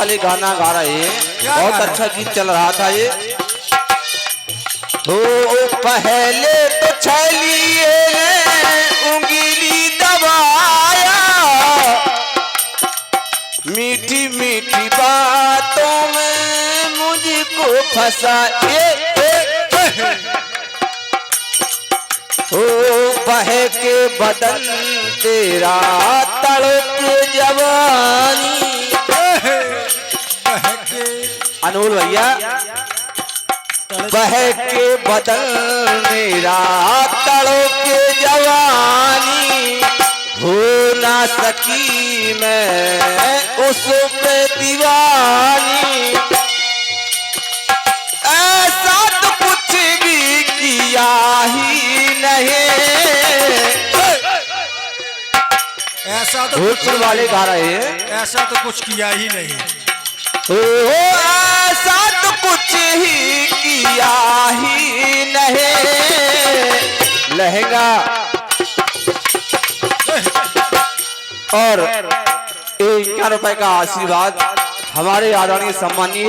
वाले गाना गा रहे हैं, बहुत अच्छा गीत चल रहा था ये। हो पहले तो छलिए उंगली दबाया, मीठी मीठी बातों में मुझको फंसा, ओ बह के बदन तेरा तड़प जवानी। अनूल भैया, बह के बदन मेरा तड़प जवानी, हो ना सकी मैं उस पे दीवानी। ऐसा तो कुछ भी किया ही नहीं, ऐसा तो भोजपुर वाले गा रहे हैं, ऐसा तो कुछ किया ही नहीं। ओ ऐसा तो कुछ ही किया ही नहीं। लहंगा और 1 रुपए का आशीर्वाद हमारे आदरणीय सम्मानीय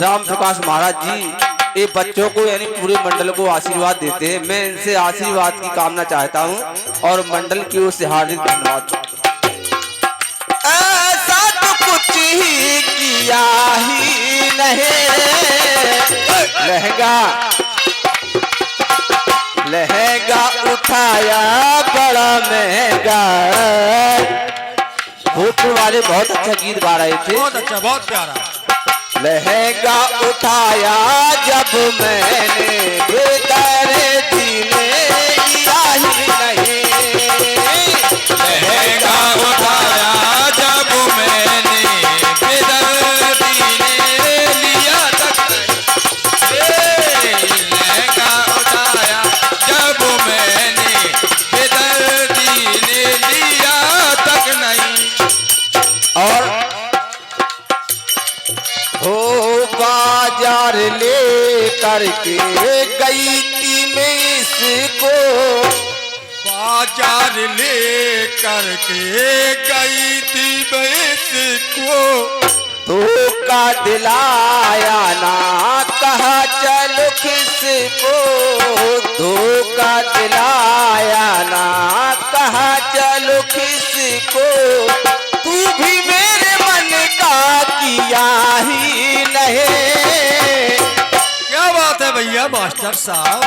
राम प्रकाश महाराज जी ये बच्चों को यानी पूरे मंडल को आशीर्वाद देते हैं। मैं इनसे आशीर्वाद की कामना चाहता हूं और मंडल की ओर से हार्दिक धन्यवाद। ऐसा तो कुछ ही किया ही नहीं। लहंगा उठाया बड़ा महंगा। भोजपुर वाले बहुत अच्छा गीत गा रहे थे, बहुत अच्छा, बहुत प्यारा। लहंगा उठाया जब मैंने बेदर्दी ने लिया ही नहीं। लहंगा उठाया जब मैंने बेदर्दी ने लिया तक नहीं। लहंगा उठाया जब मैंने बेदर्दी ने लिया तक नहीं। और हो बाजार ले करके गई थी मैं इसको, बाजार ले करके गई थी मैं इसको, धोखा दिलाया ना कहा चलो किसको। धोखा दिलाया ना कहा चलो किसको। तू भी मेरे मन का किया ही नहीं। क्या बात है भैया मास्टर साहब,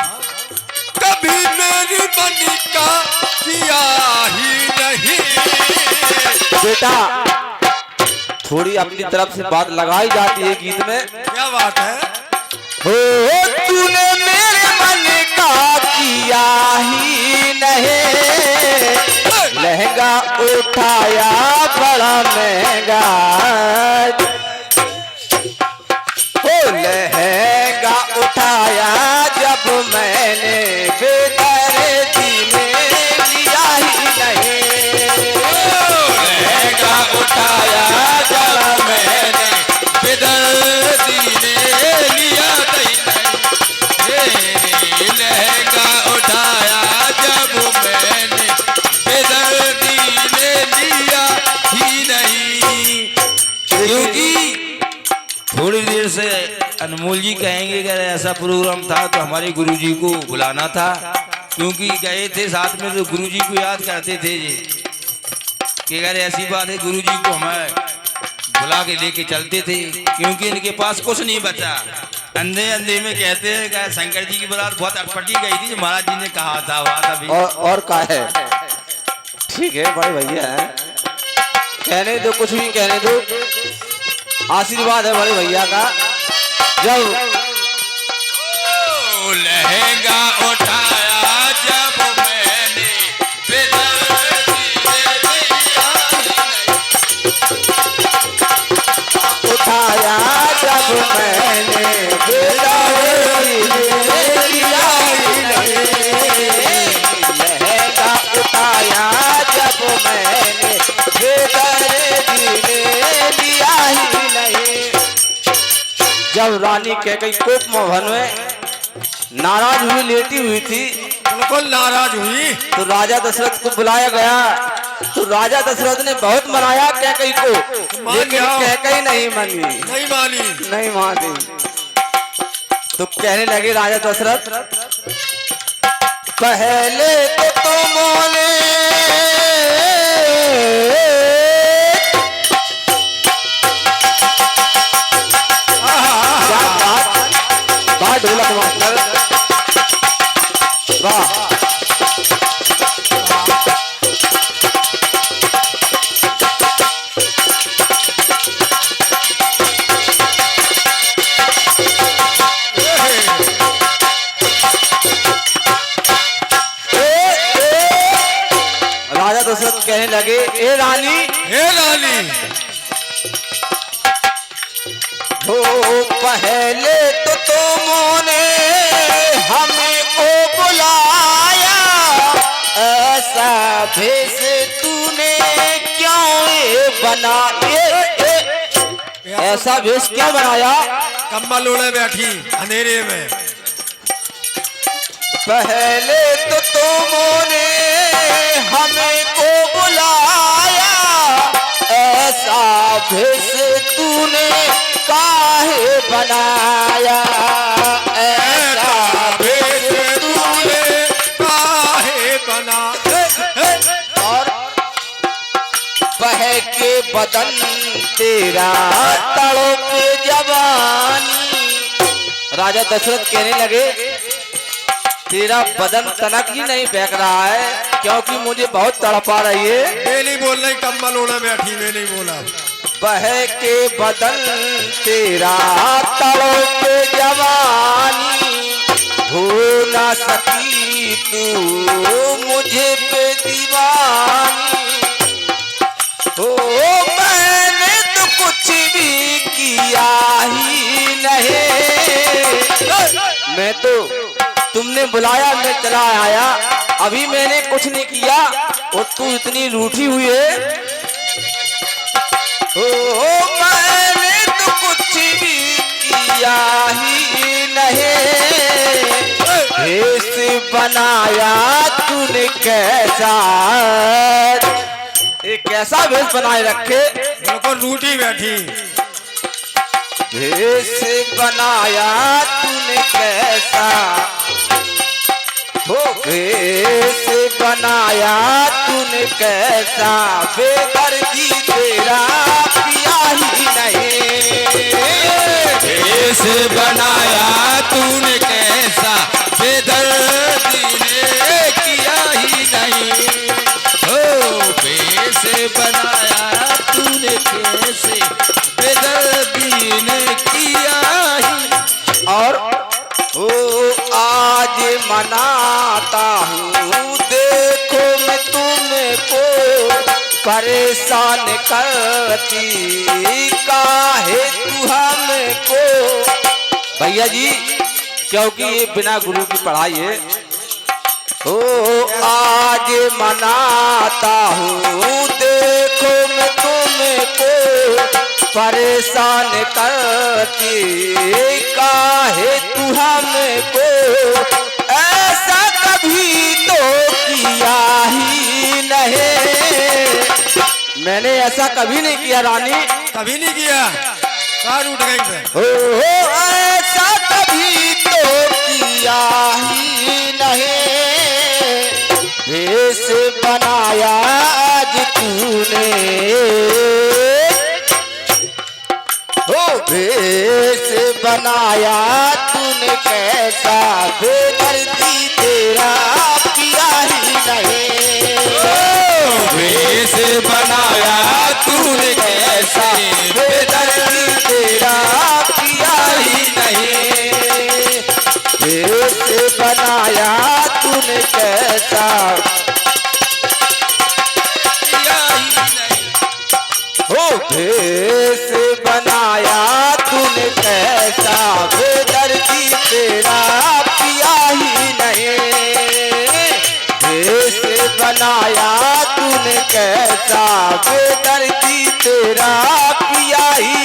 कभी मेरी मन का किया ही नहीं। बेटा थोड़ी अपनी तरफ से बात लगाई जाती है गीत में। क्या बात है, हो तूने मेरे मन का किया ही नहीं। लहंगा उठाया बड़ा महंगा, हो लहंगा उठाया जब मैंने बेदर्दी ने लिया ही नहीं। लहंगा उठाया जब मैंने बेदर्दी ने लिया तक नहीं। लहंगा उठाया जब मैंने बेदर्दी ने लिया ही नहीं। क्योंकि थोड़ी देर से अनमोल जी कहेंगे अगर ऐसा प्रोग्राम था तो हमारे गुरुजी को बुलाना था, क्योंकि गए थे साथ में तो गुरुजी को याद करते थे कि अगर ऐसी बात है गुरुजी को हमें बुला के लेके चलते थे, क्योंकि इनके पास कुछ नहीं बचा। अंधे अंधे में कहते हैं कि शंकर जी की बारात बहुत अटपटी गई थी जो महाराज जी ने कहा था वहाँ था भी। और का है ठीक है बड़े भैया है, कहने दो कुछ भी कहने दो, आशीर्वाद है बड़े भैया का। जब लहंगा उठाया जब मैंने बेदर्दी ने लिया उठाया जब मैंने बेदर्दी ने लिया ही नहीं। लहंगा उठाया जब मैंने बेदर्दी ने लिया ही नहीं। जब रानी कैकेयी कोप भवन में नाराज हुई लेटी हुई थी, बिल्कुल नाराज हुई, तो राजा दशरथ को बुलाया गया तो राजा दशरथ ने बहुत मनाया कैकई को, मान लेकिन जाओ। कैकई नहीं मानी, नहीं मानी। नहीं मानी। तो कहने लगे राजा दशरथ, पहले तो तुमने क्या बात ढोलक मास्टर, वाह। राजा दशरथ कहने लगे, ए रानी, हे रानी, हो पहले तो तुमने हमें को बुलाया, ऐसा भेष तूने क्यों ऐसा भेष क्यों बनाया? कम्बल ओढ़े बैठी अंधेरे में। पहले तो तुमने हमें को बुलाया, ऐसा भेष तूने काहे बनाया, ऐसा भेष तूने काहे बना। और बह के बदन तेरा तड़प जवानी। राजा दशरथ कहने लगे, तेरा बदन तनक ही नहीं बहक रहा है, क्योंकि मुझे बहुत तड़पा रही है। मैं नहीं बोल रही, कम्बल ओढ़े बैठी, मैं नहीं बोला। बह के बदन तेरा तड़प जवानी, हो ना सकी तू मुझे पे दीवानी। ओ मैंने तो कुछ भी किया ही नहीं, मैं तो तुमने बुलाया मैं चला आया, अभी मैंने कुछ नहीं किया और तू इतनी रूठी हुई है। ओ मैंने तो कुछ भी किया ही नहीं, भेष बनाया तूने कैसा, एक कैसा भेष बनाए रखे, बिल्कुल रूठी बैठी। भेष बनाया तूने कैसा, हो भेष बनाया तूने कैसा, बेदर्दी तेरा पिया ही नहीं। भेष बनाया तूने कैसा, बेदर्दी ने किया ही नहीं। हो भेष बनाया तूने कैसे, बेदर्दी ने किया ही। और ओ आज मनाता हूँ, देखो मैं तुमको परेशान करती, काहे तू हमको। भैया जी, क्योंकि ये बिना गुरु की पढ़ाई है। ओ आज मनाता हूँ, देखो मैं तुमको परेशान करती, काहे तू हमको ऐसा कभी तो किया ही नहीं। मैंने ऐसा कभी नहीं किया रानी, कभी नहीं किया। कार उठ गई मैं। हो ऐसा कभी तो किया ही नहीं, भेष बनाया आज तूने, हो भेष बनाया तूने कैसा, बेदर्दी तेरा पिया ही नहीं। भेष बनाया तूने कैसा, बेदर्दी तेरा पिया ही नहीं, भेष बनाया तूने कैसा, किया ही नहीं। हो भेष बनाया तूने कैसा, बेदर्दी तेरा पिया ही नहीं, भेष बनाया तूने कैसा, बेदर्दी तेरा पिया ही